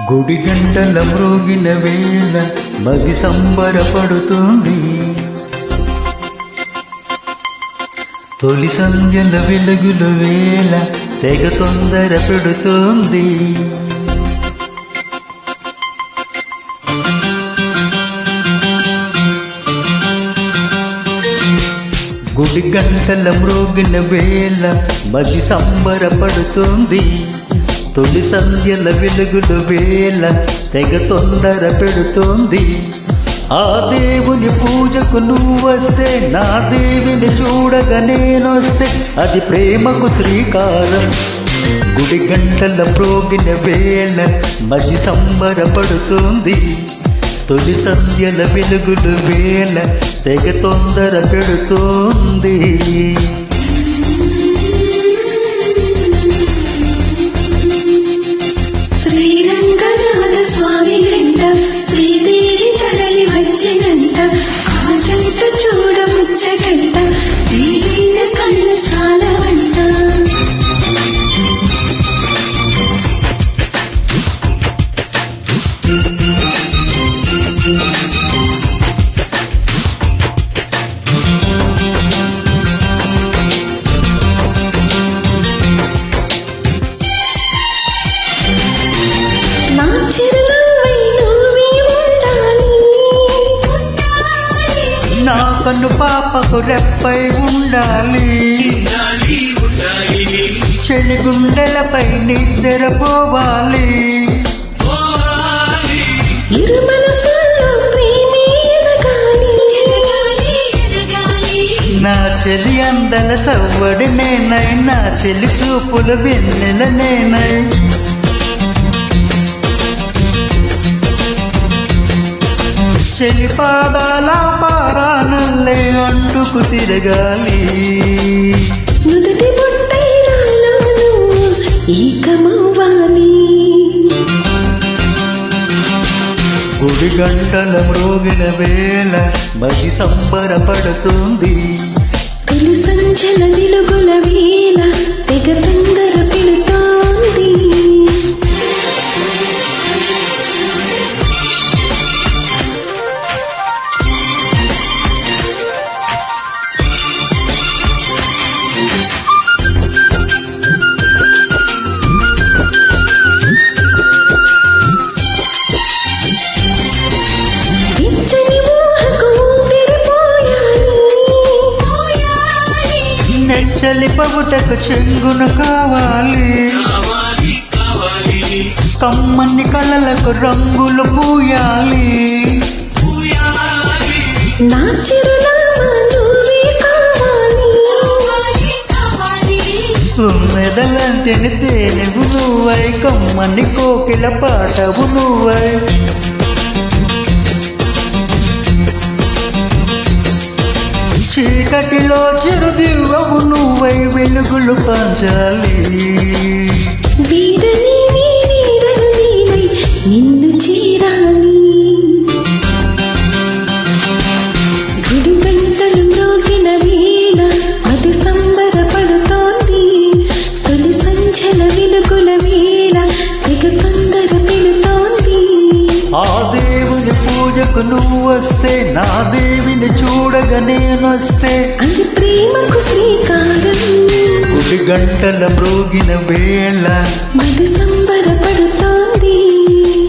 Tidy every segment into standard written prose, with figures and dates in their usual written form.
గుడి గంటల మ్రోగిన వేళ మది సంబరపడుతుంది. తొలి సంధ్యల వెలుగుల వేళ తెగ తొందర పెడుతోంది. గుడి గంటల మ్రోగిన వేళ మది సంబరపడుతుంది. తొలి సంధ్యల వెలుగుల వేళ తెగ తొందర పెడుతోంది. ఆ దేవుని పూజకు నువ్వొస్తే, నా దేవిని చూడగా నేనొస్తే, అది ప్రేమకు శ్రీకారం. గుడి గంటల మ్రోగిన వేళ మది సంబరపడుతుంది. తొలి సంధ్యల వెలుగుల వేళ తెగ తొందర పెడుతోంది. నా కన్ను పాపకు రెప్పై ఉండాలి, చెలి గుండెలపై నిద్రపోవాలి. నా చెలి అందల సవ్వడి నేనై, నా చెలి చూపుల వెన్నెల నేనై. చెలి పాదాల పారానల్లే అంటుకు తిరగాలి. నుదుటి ఏకమవ్వాలి. గుడి గంటల మ్రోగిన వేళ మది సంబరపడుతుంది. తొలి సంధ్యల వెలుగుల వేళ తెగ తొందర పెడుతోంది. నెచ్చలి పగుటకు చెంగున కావాలి, కమ్మని కలలకు రంగులు పూయాలి. నా చిరునామా నువ్వే కావాలి. మెదలంటిని తేనెవు నువ్వై, కమ్మని కోకిల పాటవు నువ్వై. చీకటిలో చిరుదివ్వవు నువ్వై, వెలుగులు పంచాలి. నిన్ను చేరాలి. గుడి గంటలు మ్రోగిన వేళ అది సంబరపడుతోంది. తొలి సంధ్యల వెలుగుల వేళ తెగ తొందర పెడుతోంది. ఆ దేవుని పూజకు నువ్వొస్తే, నా దేవిని చూడగా నేనొస్తే, అది ప్రేమకు శ్రీకారం. గుడి గంటల మ్రోగిన వేళ మది సంబరపడుతోంది.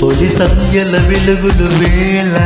తొలి సంధ్యల వెలుగుల వేళ